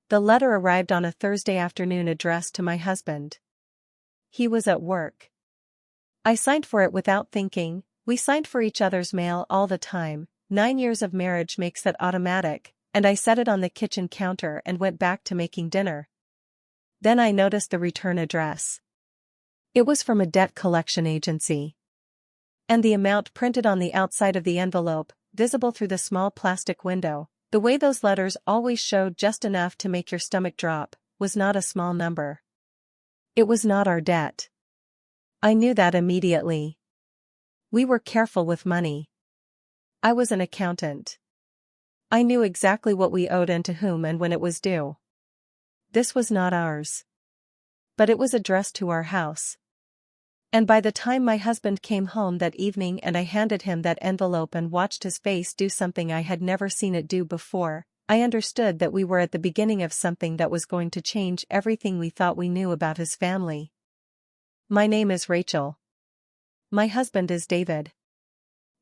The letter arrived on a Thursday afternoon addressed to my husband. He was at work. I signed for it without thinking. We signed for each other's mail all the time. 9 years of marriage makes that automatic, and I set it on the kitchen counter and went back to making dinner. Then I noticed the return address. It was from a debt collection agency. And the amount printed on the outside of the envelope, visible through the small plastic window, the way those letters always showed just enough to make your stomach drop, was not a small number. It was not our debt. I knew that immediately. We were careful with money. I was an accountant. I knew exactly what we owed and to whom and when it was due. This was not ours. But it was addressed to our house. And by the time my husband came home that evening and I handed him that envelope and watched his face do something I had never seen it do before, I understood that we were at the beginning of something that was going to change everything we thought we knew about his family. My name is Rachel. My husband is David.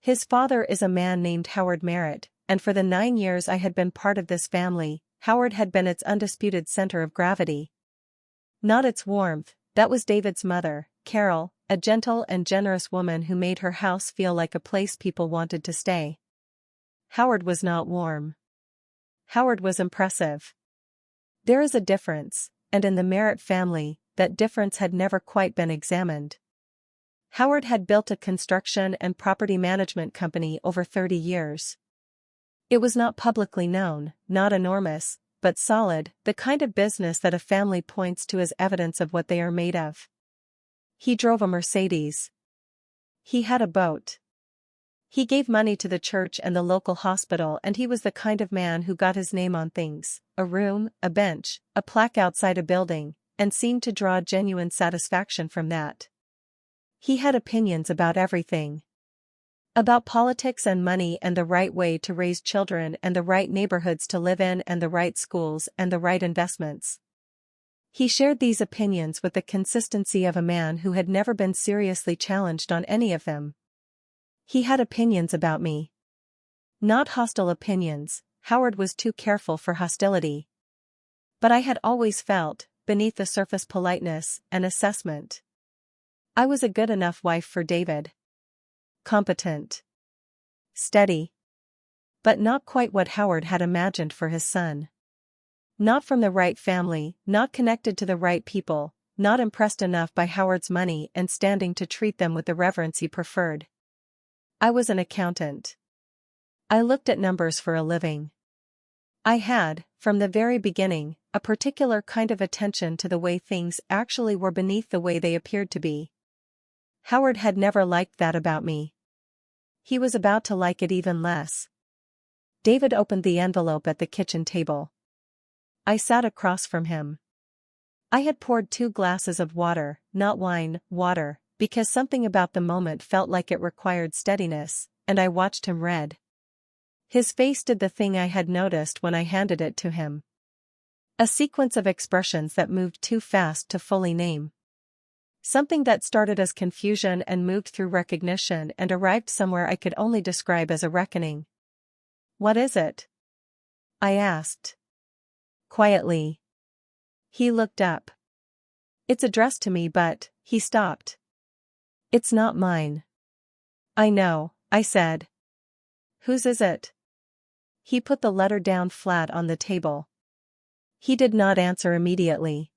His father is a man named Howard Merritt, and for the 9 years I had been part of this family, Howard had been its undisputed center of gravity. Not its warmth. That was David's mother, Carol, a gentle and generous woman who made her house feel like a place people wanted to stay. Howard was not warm. Howard was impressive. There is a difference, and in the Merritt family, that difference had never quite been examined. Howard had built a construction and property management company over 30 years. It was not publicly known, not enormous, but solid, the kind of business that a family points to as evidence of what they are made of. He drove a Mercedes. He had a boat. He gave money to the church and the local hospital, and he was the kind of man who got his name on things, a room, a bench, a plaque outside a building, and seemed to draw genuine satisfaction from that. He had opinions about everything. About politics and money and the right way to raise children and the right neighborhoods to live in and the right schools and the right investments. He shared these opinions with the consistency of a man who had never been seriously challenged on any of them. He had opinions about me. Not hostile opinions. Howard was too careful for hostility. But I had always felt, beneath the surface politeness, an assessment. I was a good enough wife for David. Competent. Steady. But not quite what Howard had imagined for his son. Not from the right family, not connected to the right people, not impressed enough by Howard's money and standing to treat them with the reverence he preferred. I was an accountant. I looked at numbers for a living. I had, from the very beginning, a particular kind of attention to the way things actually were beneath the way they appeared to be. Howard had never liked that about me. He was about to like it even less. David opened the envelope at the kitchen table. I sat across from him. I had poured 2 glasses of water, not wine, water, because something about the moment felt like it required steadiness, and I watched him read. His face did the thing I had noticed when I handed it to him. A sequence of expressions that moved too fast to fully name. Something that started as confusion and moved through recognition and arrived somewhere I could only describe as a reckoning. "What is it?" I asked. Quietly. He looked up. "It's addressed to me, but," he stopped. "It's not mine." "I know," I said. "Whose is it?" He put the letter down flat on the table. He did not answer immediately.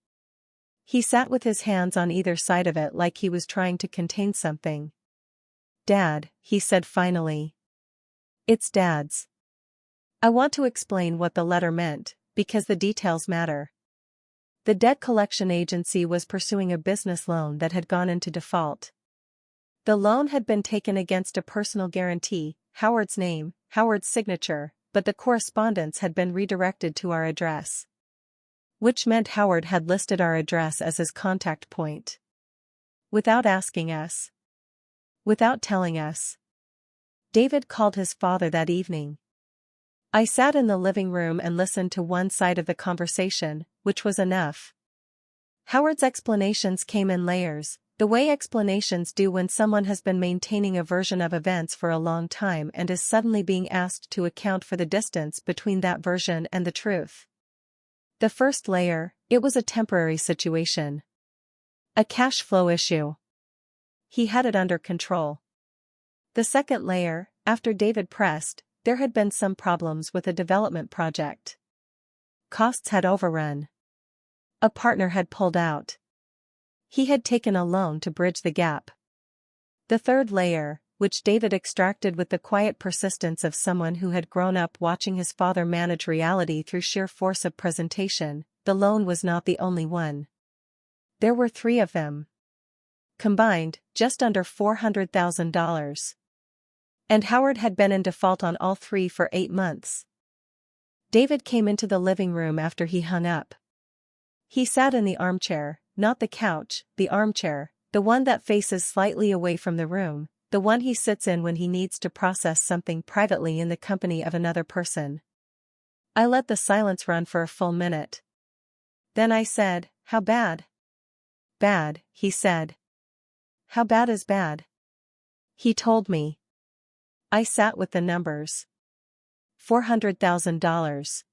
He sat with his hands on either side of it like he was trying to contain something. "Dad," he said finally. "It's Dad's." I want to explain what the letter meant, because the details matter. The debt collection agency was pursuing a business loan that had gone into default. The loan had been taken against a personal guarantee, Howard's name, Howard's signature, but the correspondence had been redirected to our address. Which meant Howard had listed our address as his contact point. Without asking us. Without telling us. David called his father that evening. I sat in the living room and listened to one side of the conversation, which was enough. Howard's explanations came in layers, the way explanations do when someone has been maintaining a version of events for a long time and is suddenly being asked to account for the distance between that version and the truth. The first layer, it was a temporary situation. A cash flow issue. He had it under control. The second layer, after David pressed, there had been some problems with a development project. Costs had overrun. A partner had pulled out. He had taken a loan to bridge the gap. The third layer, which David extracted with the quiet persistence of someone who had grown up watching his father manage reality through sheer force of presentation, the loan was not the only one. There were 3 of them. Combined, just under $400,000. And Howard had been in default on all 3 for 8 months. David came into the living room after he hung up. He sat in the armchair, not the couch, the armchair, the one that faces slightly away from the room, the one he sits in when he needs to process something privately in the company of another person. I let the silence run for a full minute. Then I said, "How bad?" "Bad," he said. "How bad is bad?" He told me. I sat with the numbers. $400,000.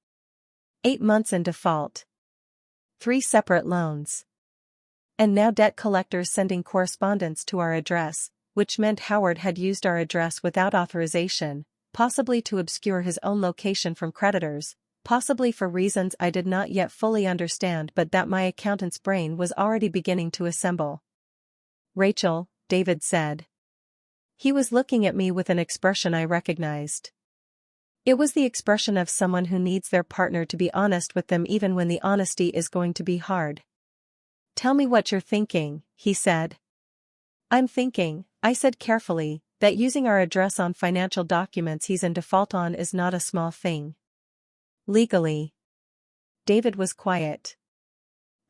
8 months in default. 3 separate loans. And now debt collectors sending correspondence to our address, which meant Howard had used our address without authorization, possibly to obscure his own location from creditors, possibly for reasons I did not yet fully understand but that my accountant's brain was already beginning to assemble. "Rachel," David said. He was looking at me with an expression I recognized. It was the expression of someone who needs their partner to be honest with them even when the honesty is going to be hard. "Tell me what you're thinking," he said. "I'm thinking," I said carefully, "that using our address on financial documents he's in default on is not a small thing. Legally." David was quiet.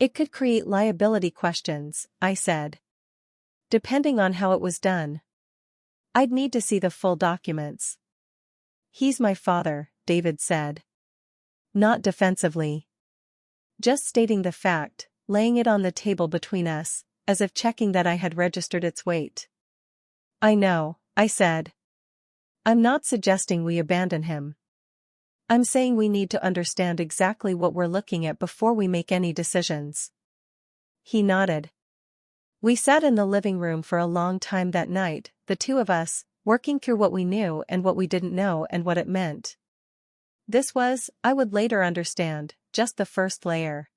"It could create liability questions," I said. "Depending on how it was done. I'd need to see the full documents." "He's my father," David said. Not defensively. Just stating the fact, laying it on the table between us, as if checking that I had registered its weight. "I know," I said. "I'm not suggesting we abandon him. I'm saying we need to understand exactly what we're looking at before we make any decisions." He nodded. We sat in the living room for a long time that night, the 2 of us, working through what we knew and what we didn't know and what it meant. This was, I would later understand, just the first layer.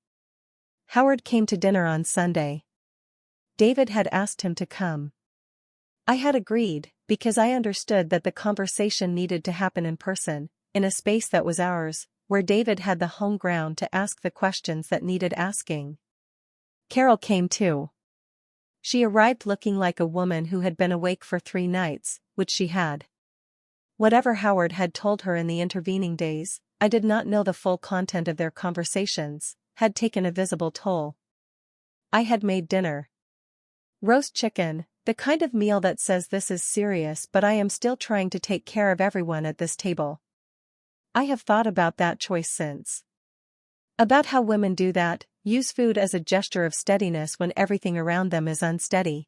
Howard came to dinner on Sunday. David had asked him to come. I had agreed, because I understood that the conversation needed to happen in person, in a space that was ours, where David had the home ground to ask the questions that needed asking. Carol came too. She arrived looking like a woman who had been awake for 3 nights, which she had. Whatever Howard had told her in the intervening days, I did not know the full content of their conversations, had taken a visible toll. I had made dinner. Roast chicken, the kind of meal that says this is serious but I am still trying to take care of everyone at this table. I have thought about that choice since. About how women do that, use food as a gesture of steadiness when everything around them is unsteady.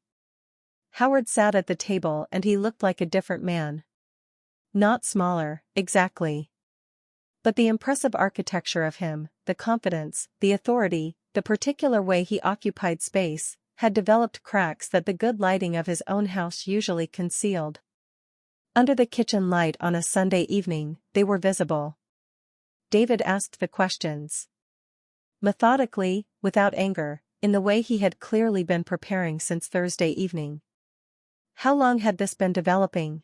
Howard sat at the table and he looked like a different man. Not smaller, exactly. But the impressive architecture of him, the confidence, the authority, the particular way he occupied space, had developed cracks that the good lighting of his own house usually concealed. Under the kitchen light on a Sunday evening, they were visible. David asked the questions. Methodically, without anger, in the way he had clearly been preparing since Thursday evening. How long had this been developing?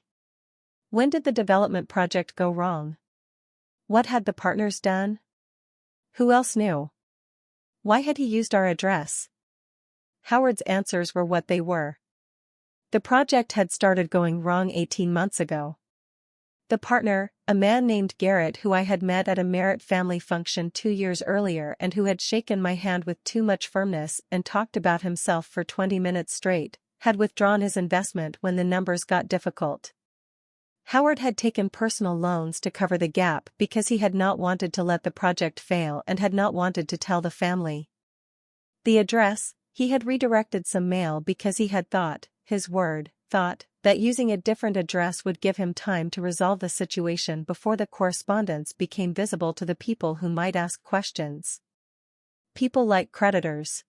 When did the development project go wrong? What had the partners done? Who else knew? Why had he used our address? Howard's answers were what they were. The project had started going wrong 18 months ago. The partner, a man named Garrett who I had met at a Merritt family function 2 years earlier and who had shaken my hand with too much firmness and talked about himself for 20 minutes straight, had withdrawn his investment when the numbers got difficult. Howard had taken personal loans to cover the gap because he had not wanted to let the project fail and had not wanted to tell the family. The address, he had redirected some mail because he had thought, his word, thought, that using a different address would give him time to resolve the situation before the correspondence became visible to the people who might ask questions. People like creditors.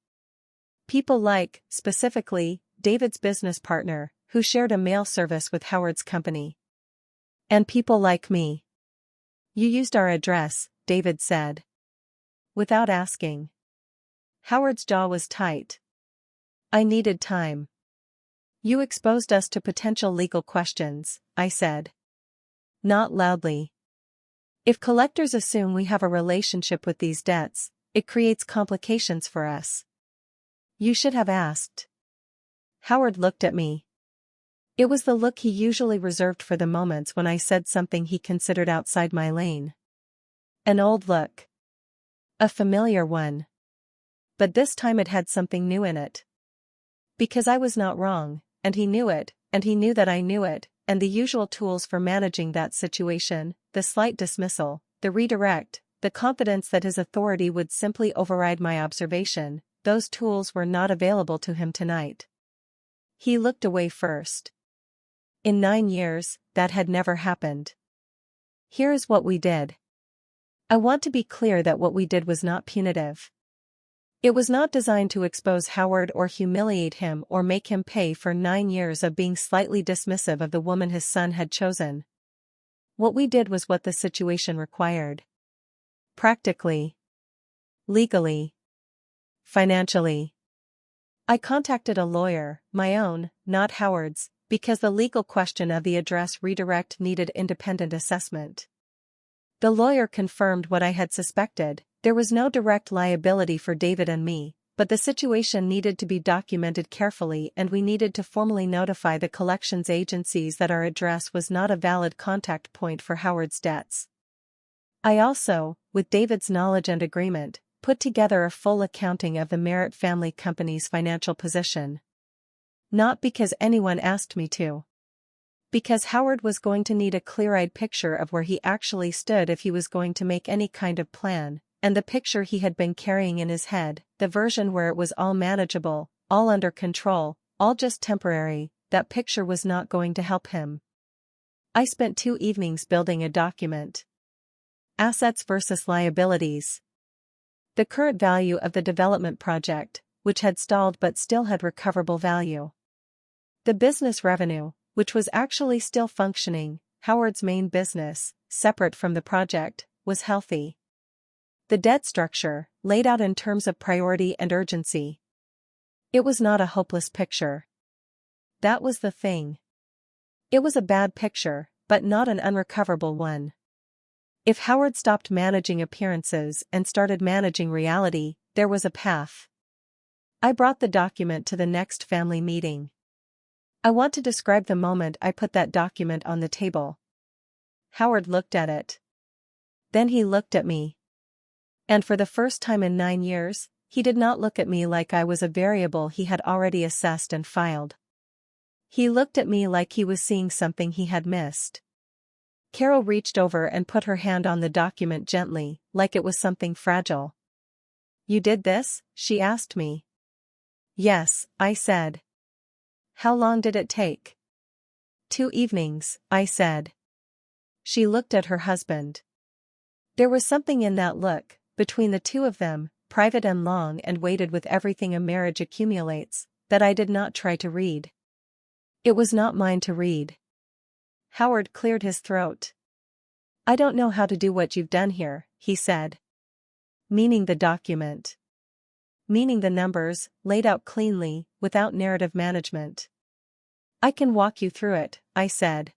People like, specifically, David's business partner, who shared a mail service with Howard's company. And people like me. You used our address, David said. Without asking. Howard's jaw was tight. I needed time. You exposed us to potential legal questions, I said. Not loudly. If collectors assume we have a relationship with these debts, it creates complications for us. You should have asked. Howard looked at me. It was the look he usually reserved for the moments when I said something he considered outside my lane. An old look. A familiar one. But this time it had something new in it. Because I was not wrong, and he knew it, and he knew that I knew it, and the usual tools for managing that situation, the slight dismissal, the redirect, the confidence that his authority would simply override my observation, those tools were not available to him tonight. He looked away first. In 9 years, that had never happened. Here is what we did. I want to be clear that what we did was not punitive. It was not designed to expose Howard or humiliate him or make him pay for 9 years of being slightly dismissive of the woman his son had chosen. What we did was what the situation required. Practically. Legally. Financially. I contacted a lawyer, my own, not Howard's, because the legal question of the address redirect needed independent assessment. The lawyer confirmed what I had suspected. There was no direct liability for David and me, but the situation needed to be documented carefully and we needed to formally notify the collections agencies that our address was not a valid contact point for Howard's debts. I also, with David's knowledge and agreement, put together a full accounting of the Merritt family company's financial position. Not because anyone asked me to. Because Howard was going to need a clear-eyed picture of where he actually stood if he was going to make any kind of plan, and the picture he had been carrying in his head, the version where it was all manageable, all under control, all just temporary, that picture was not going to help him. I spent 2 evenings building a document. Assets versus liabilities. The current value of the development project, which had stalled but still had recoverable value. The business revenue, which was actually still functioning, Howard's main business, separate from the project, was healthy. The debt structure, laid out in terms of priority and urgency. It was not a hopeless picture. That was the thing. It was a bad picture, but not an unrecoverable one. If Howard stopped managing appearances and started managing reality, there was a path. I brought the document to the next family meeting. I want to describe the moment I put that document on the table. Howard looked at it. Then he looked at me. And for the first time in 9 years, he did not look at me like I was a variable he had already assessed and filed. He looked at me like he was seeing something he had missed. Carol reached over and put her hand on the document gently, like it was something fragile. "You did this?" she asked me. "Yes," I said. "How long did it take?" 2 evenings, I said. She looked at her husband. There was something in that look, between the two of them, private and long and weighted with everything a marriage accumulates, that I did not try to read. It was not mine to read. Howard cleared his throat. "I don't know how to do what you've done here," he said. Meaning the document. Meaning the numbers, laid out cleanly, without narrative management. "I can walk you through it," I said.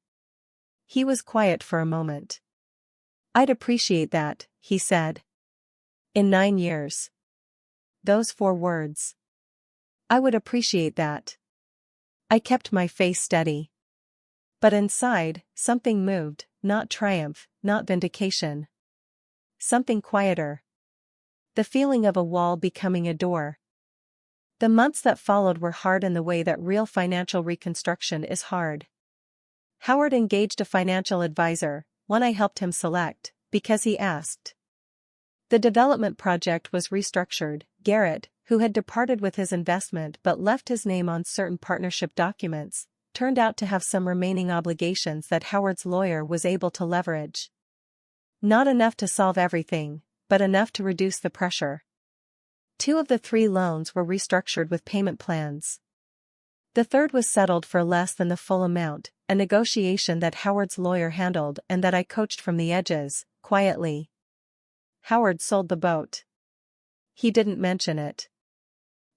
He was quiet for a moment. "I'd appreciate that," he said. In 9 years. Those 4 words. I would appreciate that. I kept my face steady. But inside, something moved, not triumph, not vindication. Something quieter. The feeling of a wall becoming a door. The months that followed were hard in the way that real financial reconstruction is hard. Howard engaged a financial advisor, one I helped him select, because he asked. The development project was restructured. Garrett, who had departed with his investment but left his name on certain partnership documents, turned out to have some remaining obligations that Howard's lawyer was able to leverage. Not enough to solve everything, but enough to reduce the pressure. 2 of the 3 loans were restructured with payment plans. The third was settled for less than the full amount, a negotiation that Howard's lawyer handled and that I coached from the edges, quietly. Howard sold the boat. He didn't mention it.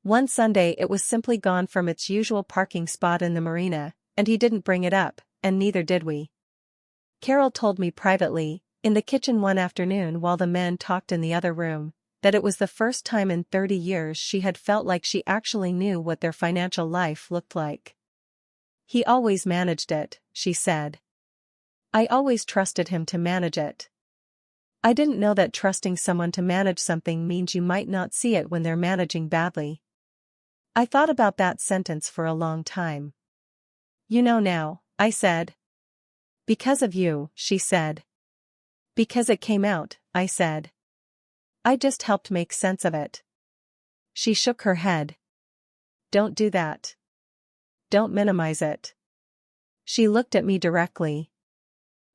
One Sunday it was simply gone from its usual parking spot in the marina, and he didn't bring it up, and neither did we. Carol told me privately, in the kitchen one afternoon while the men talked in the other room, that it was the first time in 30 years she had felt like she actually knew what their financial life looked like. He always managed it, she said. I always trusted him to manage it. I didn't know that trusting someone to manage something means you might not see it when they're managing badly. I thought about that sentence for a long time. You know now, I said. Because of you, she said. Because it came out, I said. I just helped make sense of it. She shook her head. Don't do that. Don't minimize it. She looked at me directly.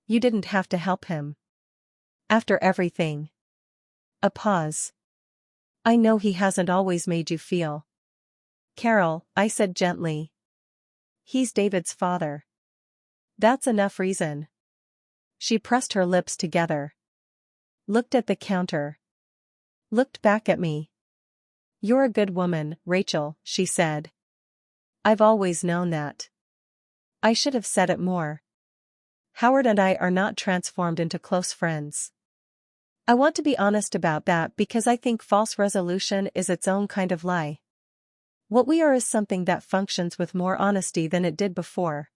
You didn't have to help him. After everything. A pause. I know he hasn't always made you feel. Carol, I said gently. He's David's father. That's enough reason. She pressed her lips together. Looked at the counter. Looked back at me. You're a good woman, Rachel, she said. I've always known that. I should have said it more. Howard and I are not transformed into close friends. I want to be honest about that because I think false resolution is its own kind of lie. What we are is something that functions with more honesty than it did before.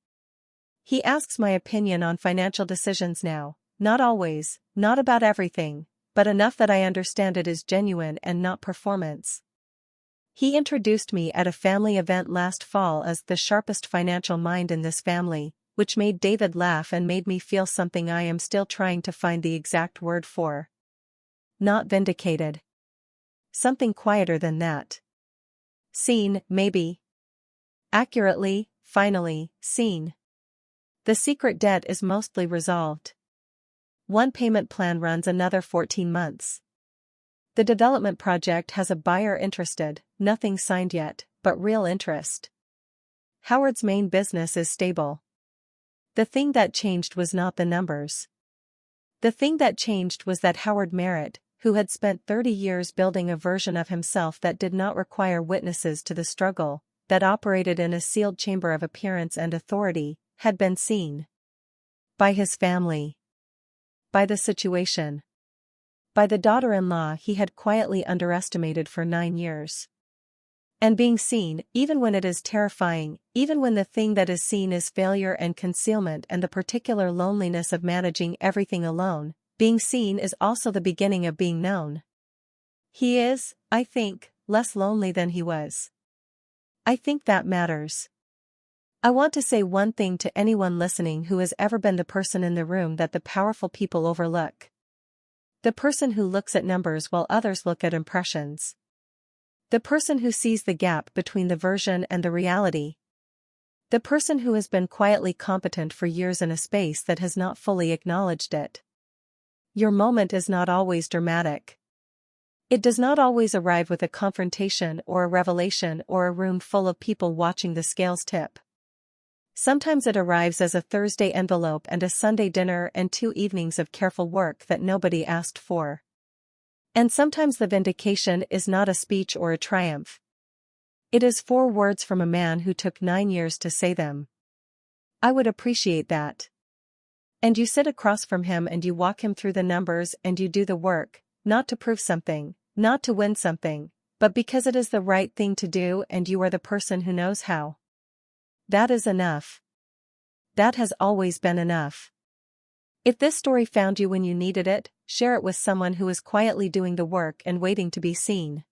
He asks my opinion on financial decisions now, not always, not about everything, but enough that I understand it is genuine and not performance. He introduced me at a family event last fall as the sharpest financial mind in this family, which made David laugh and made me feel something I am still trying to find the exact word for. Not vindicated. Something quieter than that. Seen, maybe. Accurately, finally, seen. The secret debt is mostly resolved. One payment plan runs another 14 months. The development project has a buyer interested, nothing signed yet, but real interest. Howard's main business is stable. The thing that changed was not the numbers. The thing that changed was that Howard Merritt, who had spent 30 years building a version of himself that did not require witnesses to the struggle, that operated in a sealed chamber of appearance and authority, had been seen. By his family. By the situation. By the daughter-in-law he had quietly underestimated for 9 years. And being seen, even when it is terrifying, even when the thing that is seen is failure and concealment and the particular loneliness of managing everything alone, being seen is also the beginning of being known. He is, I think, less lonely than he was. I think that matters. I want to say one thing to anyone listening who has ever been the person in the room that the powerful people overlook. The person who looks at numbers while others look at impressions. The person who sees the gap between the version and the reality. The person who has been quietly competent for years in a space that has not fully acknowledged it. Your moment is not always dramatic. It does not always arrive with a confrontation or a revelation or a room full of people watching the scales tip. Sometimes it arrives as a Thursday envelope and a Sunday dinner and 2 evenings of careful work that nobody asked for. And sometimes the vindication is not a speech or a triumph. It is 4 words from a man who took 9 years to say them. I would appreciate that. And you sit across from him and you walk him through the numbers and you do the work, not to prove something, not to win something, but because it is the right thing to do and you are the person who knows how. That is enough. That has always been enough. If this story found you when you needed it, share it with someone who is quietly doing the work and waiting to be seen.